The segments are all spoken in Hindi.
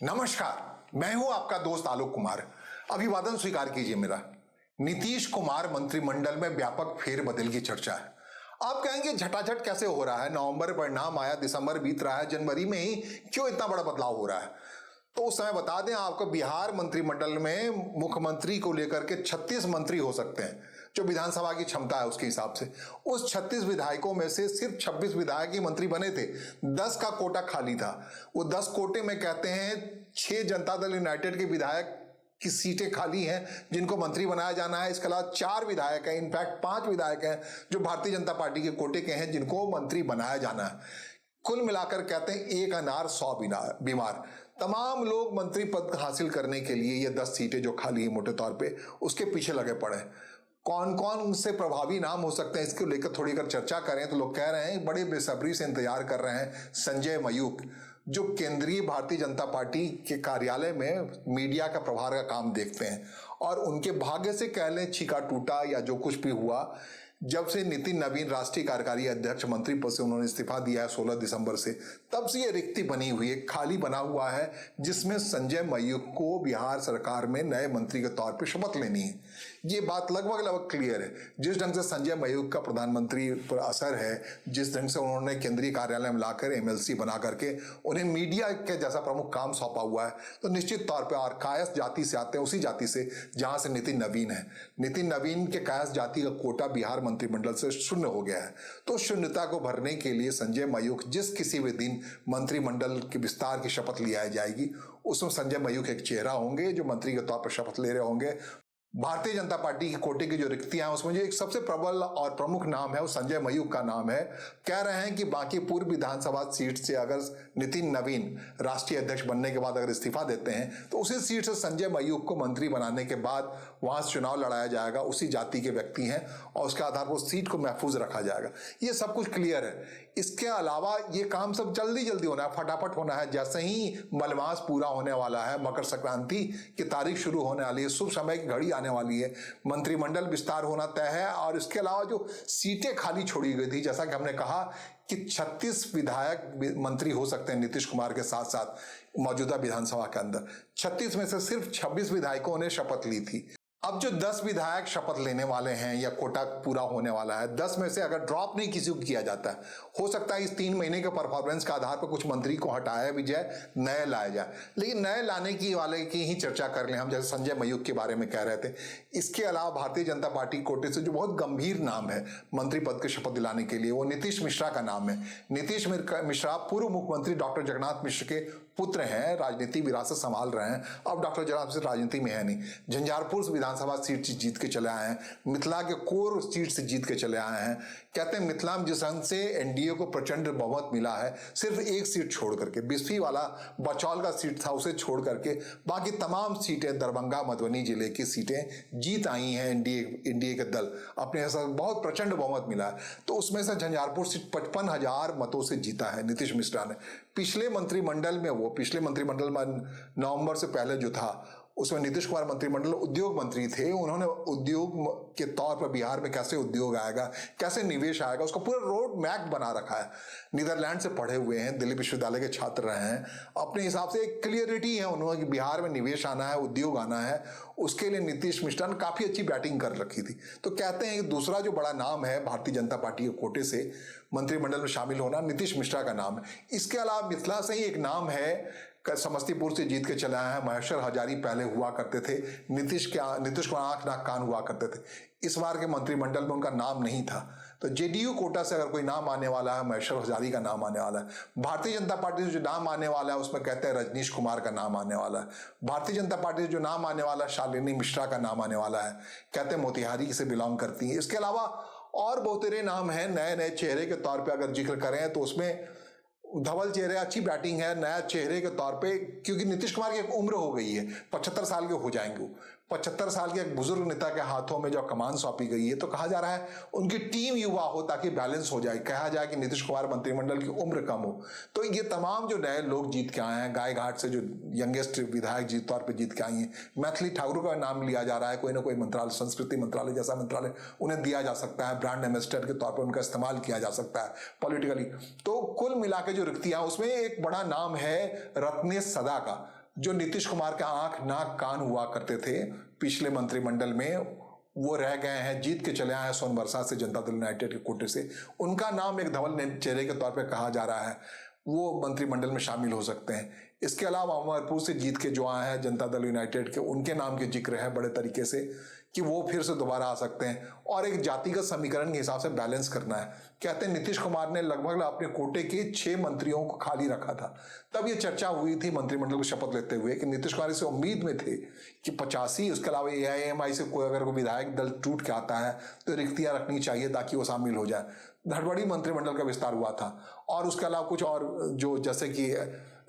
नमस्कार, मैं हूं आपका दोस्त आलोक कुमार। अभिवादन स्वीकार कीजिए मेरा। नीतीश कुमार मंत्रिमंडल में व्यापक फेरबदल की चर्चा है। आप कहेंगे झटाझट कैसे हो रहा है? नवंबर परिणाम आया, दिसंबर बीत रहा है, जनवरी में ही क्यों इतना बड़ा बदलाव हो रहा है? तो उस समय बता दें आपको, बिहार मंत्रिमंडल में मुख्यमंत्री को लेकर के 36 मंत्री हो सकते हैं, जो विधानसभा की क्षमता है उसके हिसाब से। उस 36 विधायकों में से सिर्फ 26 विधायक ही मंत्री बने थे। 10 का कोटा खाली था। वो 10 कोटे में कहते हैं 6 जनता दल यूनाइटेड के विधायक की सीटें खाली हैं जिनको मंत्री बनाया जाना है। इसके अलावा 4 विधायक हैं, इनफैक्ट 5 विधायक हैं जो भारतीय जनता पार्टी के कोटे के हैं जिनको मंत्री बनाया जाना है। कुल मिलाकर कहते हैं 1 अनार 100 बीमार। तमाम लोग मंत्री पद हासिल करने के लिए ये 10 सीटें जो खाली है मोटे तौर पे, उसके पीछे लगे पड़े। कौन कौन उनसे प्रभावी नाम हो सकते हैं, इसको लेकर थोड़ी अगर चर्चा करें तो लोग कह रहे हैं, बड़े बेसब्री से इंतजार कर रहे हैं संजय मयूख, जो केंद्रीय भारतीय जनता पार्टी के कार्यालय में मीडिया का प्रभार का काम देखते हैं। और उनके भाग्य से कह लें छीका टूटा या जो कुछ भी हुआ, जब से नितिन नवीन राष्ट्रीय कार्यकारी अध्यक्ष मंत्री पद से उन्होंने इस्तीफा दिया है 16 दिसंबर से, तब से ये रिक्ति बनी हुई है, खाली बना हुआ है, जिसमें संजय मयूख को बिहार सरकार में नए मंत्री के तौर पे शपथ लेनी है। ये बात लगभग क्लियर है। जिस ढंग से संजय मयूख का प्रधानमंत्री पर असर है, जिस ढंग से उन्होंने केंद्रीय कार्यालय में लाकर एमएलसी बना करके उन्हें मीडिया के जैसा प्रमुख काम सौंपा हुआ है, तो निश्चित तौर पर और कायस्थ जाति से आते हैं, उसी जाति से जहां से नितिन नवीन है। नितिन नवीन के कायस्थ जाति का कोटा बिहार मंत्रिमंडल से शून्य हो गया है। तो शून्यता को भरने के लिए संजय मयूख जिस किसी भी दिन मंत्रिमंडल के विस्तार की शपथ लिया जाएगी, उसमें संजय मयूख एक चेहरा होंगे जो मंत्री के तौर पर शपथ ले रहे होंगे। भारतीय जनता पार्टी की कोटे की जो रिक्तियां हैं उसमें जो एक सबसे प्रबल और प्रमुख नाम है वो संजय मयूख का नाम है। कह रहे हैं कि बाकी पूर्व विधानसभा सीट से अगर नितिन नवीन राष्ट्रीय अध्यक्ष बनने के बाद अगर इस्तीफा देते हैं तो उसी सीट से संजय मयूख को मंत्री बनाने के बाद वहां से चुनाव लड़ाया जाएगा। उसी जाति के व्यक्ति हैं और उसके आधार पर सीट को महफूज रखा जाएगा। ये सब कुछ क्लियर है। इसके अलावा ये काम सब जल्दी होना है, फटाफट होना है। जैसे ही मलमास पूरा होने वाला है, मकर संक्रांति की तारीख शुरू होने वाली है, शुभ समय की घड़ी आने वाली है, मंत्रिमंडल विस्तार होना तय है। और इसके अलावा जो सीटें खाली छोड़ी गई थी, जैसा कि हमने कहा कि 36 विधायक मंत्री हो सकते हैं नीतीश कुमार के साथ साथ मौजूदा विधानसभा के अंदर। 36 में से सिर्फ 26 विधायकों ने शपथ ली थी। अब जो 10 विधायक शपथ लेने वाले हैं या कोटा पूरा होने वाला है, 10 में से अगर ड्रॉप नहीं किसी को किया जाता है, हो सकता है इस 3 महीने के परफॉर्मेंस के आधार पर कुछ मंत्री को हटाया भी जाए, नए लाया जाए। लेकिन नए लाने की वाले की ही चर्चा कर लें हम, जैसे संजय मयूख के बारे में कह रहे थे। इसके अलावा भारतीय जनता पार्टी कोटे से जो बहुत गंभीर नाम है मंत्री पद की शपथ दिलाने के लिए, वो नीतीश मिश्रा का नाम है। नीतीश मिश्रा पूर्व मुख्यमंत्री डॉक्टर जगन्नाथ मिश्र के पुत्र हैं, राजनीति विरासत संभाल रहे हैं। अब डॉक्टर जगन्नाथ मिश्र राजनीति में है नहीं। झंझारपुर विधानसभा सीट से जीत के चले आए हैं, मिथिला के कोर सीट से जीत के चले आए हैं। कहते हैं मिथिला में जिस ढंग से एनडीए को प्रचंड बहुमत मिला है, सिर्फ एक सीट छोड़ करके, 20वीं वाला बचौल का सीट था उसे छोड़ करके बाकी तमाम सीटें, दरभंगा मधुबनी जिले की सीटें जीत आई हैं। एनडीए के दल अपने ऐसा बहुत प्रचंड बहुमत मिला है। तो उसमें से झंझारपुर सीट 55,000 मतों से जीता है नीतीश मिश्रा ने। पिछले मंत्रिमंडल में नवंबर से पहले जो था उसमें नीतीश कुमार मंत्रिमंडल उद्योग मंत्री थे। उन्होंने उद्योग के तौर पर बिहार में कैसे उद्योग आएगा, कैसे निवेश आएगा, उसका पूरा रोड मैप बना रखा है। नीदरलैंड से पढ़े हुए हैं, दिल्ली विश्वविद्यालय के छात्र रहे हैं। अपने हिसाब से एक क्लियरिटी है उन्होंने कि बिहार में निवेश आना है, उद्योग आना है। उसके लिए नीतीश मिश्रा ने काफी अच्छी बैटिंग कर रखी थी। तो कहते हैं कि दूसरा जो बड़ा नाम है भारतीय जनता पार्टी के कोटे से मंत्रिमंडल में शामिल होना, नीतीश मिश्रा का नाम है। इसके अलावा मिथिला से ही एक नाम है, समस्तीपुर से जीत के चले आए हैं महेश्वर हजारी, पहले हुआ करते थे। नीतीश को आंख नाक कान हुआ करते थे। इस बार के मंत्रिमंडल में उनका नाम नहीं था। तो जेडीयू कोटा से अगर कोई नाम आने वाला है, महेश्वर हजारी का नाम आने वाला है। भारतीय जनता पार्टी से जो नाम आने वाला है उसमें कहते हैं रजनीश कुमार का नाम आने वाला है। भारतीय जनता पार्टी से जो नाम आने वाला है, शालिनी मिश्रा का नाम आने वाला है, कहते हैं मोतिहारी से बिलोंग करती है। इसके अलावा और बहुतेरे नाम हैं नए चेहरे के तौर पर अगर जिक्र करें तो उसमें धवल चेहरे, अच्छी बैटिंग है नया चेहरे के तौर पे, क्योंकि नीतीश कुमार की एक उम्र हो गई है, 75 साल के हो जाएंगे वो। 75 साल के एक बुजुर्ग नेता के हाथों में जब कमान सौंपी गई है तो कहा जा रहा है उनकी टीम युवा हो ताकि बैलेंस हो जाए। कहा जाए कि नीतीश कुमार मंत्रिमंडल की उम्र कम हो। तो ये तमाम जो नए लोग जीत के आए हैं, गायघाट से जो यंगेस्ट विधायक जीत तौर पर जीत के आई हैं, मैथिली ठाकुर का नाम लिया जा रहा है। कोई ना कोई मंत्रालय, संस्कृति मंत्रालय जैसा मंत्रालय उन्हें दिया जा सकता है, ब्रांड एम्बेसडर के तौर पर उनका इस्तेमाल किया जा सकता है पॉलिटिकली। तो कुल मिला के जो रिक्तियां, उसमें एक बड़ा नाम है रत्नेश सदा का। जो नीतीश कुमार के आंख नाक कान हुआ करते थे पिछले मंत्रिमंडल में, वो रह गए हैं, जीत के चले आए हैं सोनबरसा से, जनता दल यूनाइटेड के कोटे से। उनका नाम एक धवल चेहरे के तौर पे कहा जा रहा है, वो मंत्रिमंडल में शामिल हो सकते हैं। इसके अलावा अमरपुर से जीत के जो आए हैं जनता दल यूनाइटेड के, उनके नाम के जिक्र है बड़े तरीके से कि वो फिर से दोबारा आ सकते हैं। और एक जातिगत समीकरण के हिसाब से बैलेंस करना है। कहते हैं नीतीश कुमार ने लगभग अपने कोटे के 6 मंत्रियों को खाली रखा था। तब ये चर्चा हुई थी मंत्रिमंडल को शपथ लेते हुए कि नीतीश कुमार से उम्मीद में थे कि 85, उसके अलावा AIMI से कोई अगर कोई विधायक दल टूट के आता है तो रिक्तियां रखनी चाहिए ताकि वो शामिल हो जाए। धड़बड़ी मंत्रिमंडल का विस्तार हुआ था। और उसके अलावा कुछ और जो जैसे कि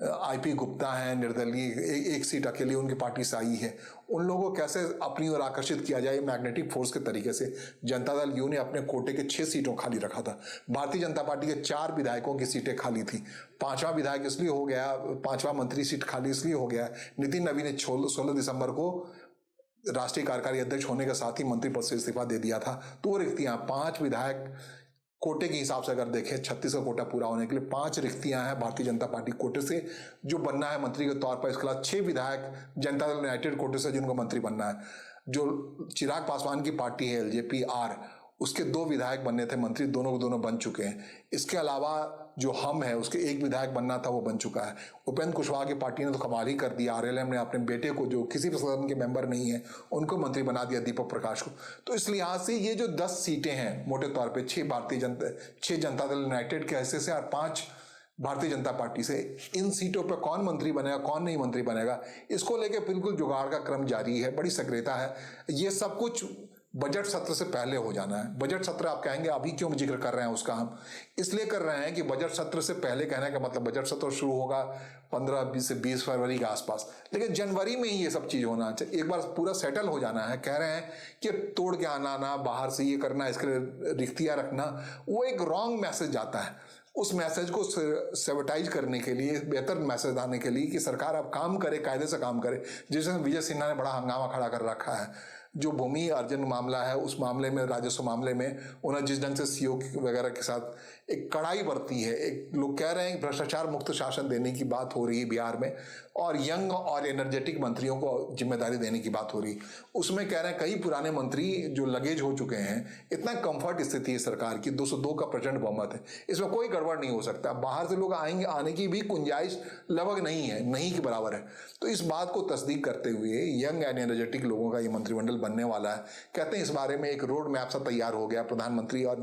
IP गुप्ता हैं, निर्दलीय, एक सीट अकेली उनकी पार्टी से आई है, उन लोगों को कैसे अपनी ओर आकर्षित किया जाए मैग्नेटिक फोर्स के तरीके से। जनता दल यू ने अपने कोटे के 6 सीटों खाली रखा था। भारतीय जनता पार्टी के 4 विधायकों की सीटें खाली थी। 5वां विधायक इसलिए हो गया, 5वां मंत्री सीट खाली इसलिए हो गया, नितिन नवीन ने 16 दिसंबर को राष्ट्रीय कार्यकारी अध्यक्ष होने के साथ ही मंत्री पद से इस्तीफा दे दिया था। तो रिक्तियां 5 विधायक कोटे के हिसाब से अगर देखें, 36 का कोटा पूरा होने के लिए 5 रिक्तियां हैं भारतीय जनता पार्टी कोटे से जो बनना है मंत्री के तौर पर। इसके अलावा 6 विधायक जनता दल यूनाइटेड कोटे से जिनको मंत्री बनना है। जो चिराग पासवान की पार्टी है LJP-R, उसके 2 विधायक बनने थे मंत्री, दोनों के दोनों बन चुके हैं। इसके अलावा जो हम है उसके 1 विधायक बनना था, वो बन चुका है। उपेंद्र कुशवाहा की पार्टी ने तो कमाल ही कर दिया। RLM ने अपने बेटे को, जो किसी भी सदन के मेंबर नहीं है, उनको मंत्री बना दिया, दीपक प्रकाश को। तो इस लिहाज से ये जो 10 सीटें हैं मोटे तौर पे, 6 जनता दल यूनाइटेड के हिस्से से और 5 भारतीय जनता पार्टी से, इन सीटों पर कौन मंत्री बनेगा कौन नहीं मंत्री बनेगा, इसको लेकर बिल्कुल जुगाड़ का क्रम जारी है। बड़ी सक्रियता है। ये सब कुछ बजट सत्र से पहले हो जाना है। बजट सत्र आप कहेंगे अभी क्यों जिक्र कर रहे हैं उसका? हम इसलिए कर रहे हैं कि बजट सत्र से पहले, कहने का मतलब बजट सत्र शुरू होगा 15 से 20 फरवरी के आसपास, लेकिन जनवरी में ही ये सब चीज होना चाहिए। एक बार पूरा सेटल हो जाना है। कह रहे हैं कि तोड़ के आना ना, बाहर से ये करना, इसके लिए रिक्तियां रखना, वो एक रॉन्ग मैसेज आता है। उस मैसेज को सेबोटाइज करने के लिए, बेहतर मैसेज आने के लिए कि सरकार अब काम करे, कायदे से काम करे। जैसे विजय सिन्हा ने बड़ा हंगामा खड़ा कर रखा है। जो भूमि अर्जन मामला है, उस मामले में, राजस्व मामले में उन्हें जिस ढंग से CO वगैरह के साथ एक कड़ाई बरती है। एक लोग कह रहे हैं भ्रष्टाचार मुक्त शासन देने की बात हो रही है बिहार में, और यंग और एनर्जेटिक मंत्रियों को जिम्मेदारी देने की बात हो रही। उसमें कह रहे हैं कई पुराने मंत्री जो लगेज हो चुके हैं। इतना कंफर्ट स्थिति है सरकार की, 202 का प्रचंड बहुमत है, इसमें कोई गड़बड़ नहीं हो सकता। बाहर से लोग आएंगे, आने की भी गुंजाइश लगभग नहीं है, नहीं के बराबर है। तो इस बात को तस्दीक करते हुए यंग एंड एनर्जेटिक लोगों का ये मंत्रिमंडल बनने वाला है। कहते हैं इस बारे में एक रोड मैप सा तैयार हो गया। प्रधानमंत्री और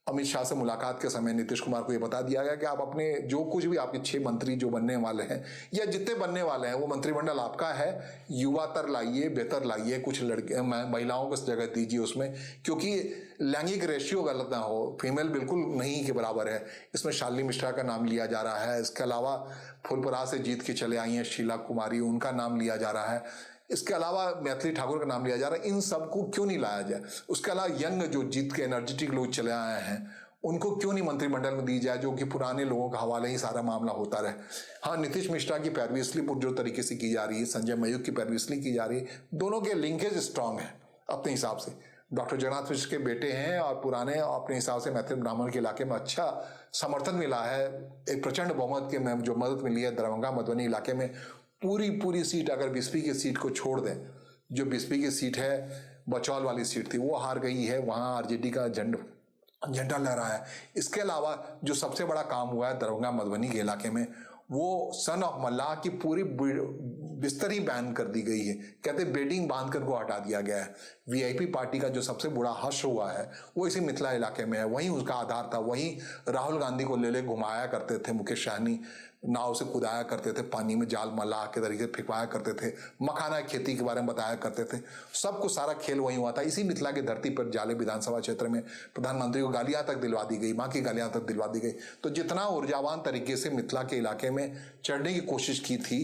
अमित शाह से मुलाकात के समय नीतीश कुमार को यह बता दिया गया कि आप अपने जो कुछ भी आपके 6 मंत्री जो बनने वाले हैं या जितने बनने वाले हैं, वो मंत्रिमंडल आपका है। युवातर लाइए, बेहतर लाइए, कुछ लड़के महिलाओं को जगह दीजिए उसमें, क्योंकि लैंगिक रेशियो गलत ना हो। फीमेल बिल्कुल नहीं के बराबर है। इसमें शालिनी मिश्रा का नाम लिया जा रहा है। इसके अलावा फुलपुरा से जीत के चले आई हैं शीला कुमारी, उनका नाम लिया जा रहा है। इसके अलावा मैथिली ठाकुर का नाम लिया जा रहा है। इन सबको क्यों नहीं लाया जाए? उसके अलावा यंग जो जीत के एनर्जेटिक लोग चले आए हैं, उनको क्यों नहीं मंत्रिमंडल में दी जाए, जो कि पुराने लोगों का हवाले ही सारा मामला होता रहे। हाँ, नीतीश मिश्रा की पैरवी इसलिए पुरजोर तरीके से की जा रही है, संजय मयूख की पैरवी इसलिए की जा रही है, दोनों के लिंकेज स्ट्रांग है अपने हिसाब से। डॉक्टर जगन्नाथ मिश्र के बेटे हैं और पुराने अपने हिसाब से मैथिल ब्राह्मण के इलाके में अच्छा समर्थन मिला है। एक प्रचंड बहुमत के में जो मदद मिली है दरभंगा मधुबनी इलाके में। पूरी सीट अगर बीएसपी की सीट को छोड़ दें, जो बीएसपी की सीट है, बचौल वाली सीट थी, वो हार गई है। वहाँ आरजेडी का झंडा लहरा है। इसके अलावा जो सबसे बड़ा काम हुआ है दरभंगा मधुबनी के इलाके में, वो सन ऑफ मल्लाह की पूरी बिस्तर ही बैन कर दी गई है। कहते बेडिंग बांध कर को हटा दिया गया है। वीआईपी पार्टी का जो सबसे बड़ा हर्ष हुआ है वो इसी मिथिला इलाके में है। वहीं उसका आधार था। वहीं राहुल गांधी को ले घुमाया करते थे मुकेश सहनी, नाव से कुदाया करते थे, पानी में जाल मल्लाह के तरीके से फिकवाया करते थे, मखाना खेती के बारे में बताया करते थे। सबको सारा खेल वहीं हुआ था। इसी मिथिला की धरती पर जाले विधानसभा क्षेत्र में प्रधानमंत्री को गालियां तक दिलवा दी गई, मां की गालियां तक दिलवा दी गई। तो जितना ऊर्जावान तरीके से मिथिला के इलाके में चढ़ने की कोशिश की थी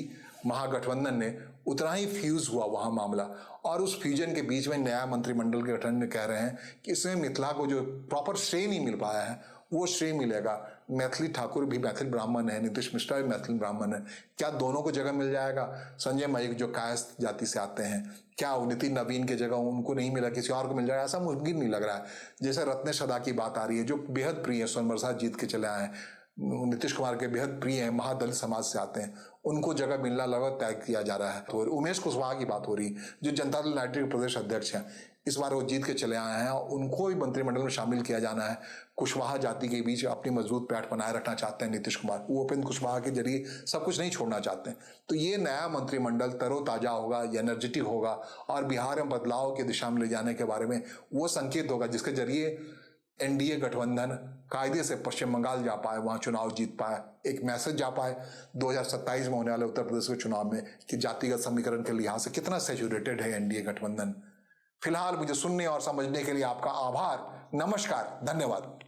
महागठबंधन ने, उतना ही फ्यूज हुआ वहां मामला। और उस फ्यूजन के बीच में नया मंत्रिमंडल के गठन में कह रहे हैं कि इसमें मिथिला को जो प्रॉपर श्रेय नहीं मिल पाया है, वो श्रेय मिलेगा। मैथिली ठाकुर भी मैथिल ब्राह्मण है, नीतीश मिश्रा भी मैथिल ब्राह्मण है। क्या दोनों को जगह मिल जाएगा? संजय मयूख जो कायस्थ जाति से आते हैं, क्या नितिन नवीन की जगह उनको नहीं मिला, किसी और को मिल जाएगा? ऐसा मुमकिन नहीं लग रहा है। जैसे रत्नेश सदा की बात आ रही है, जो बेहद प्रिय है, सोनबरसा जीत के चले आए हैं, नीतीश कुमार के बेहद प्रिय हैं, महादलित समाज से आते हैं, उनको जगह मिलना लगभग तय किया जा रहा है। तो उमेश कुशवाहा की बात हो रही, जो जनता दल यूनाइटेड के प्रदेश अध्यक्ष हैं, इस बार वो जीत के चले आए हैं, उनको भी मंत्रिमंडल में शामिल किया जाना है। कुशवाहा जाति के बीच अपनी मजबूत पैठ बनाए रखना चाहते हैं नीतीश कुमार, वो उपेंद्र कुशवाहा के जरिए सब कुछ नहीं छोड़ना चाहते हैं। तो ये नया मंत्रिमंडल तरोताजा होगा, एनर्जेटिक होगा और बिहार में बदलाव की दिशा में ले जाने के बारे में वो संकेत होगा, जिसके जरिए एनडीए गठबंधन कायदे से पश्चिम बंगाल जा पाए, वहां चुनाव जीत पाए, एक मैसेज जा पाए 2027 में होने वाले उत्तर प्रदेश के चुनाव में कि जातिगत समीकरण के लिहाज से कितना सैचुरेटेड है एनडीए गठबंधन। फिलहाल मुझे सुनने और समझने के लिए आपका आभार, नमस्कार, धन्यवाद।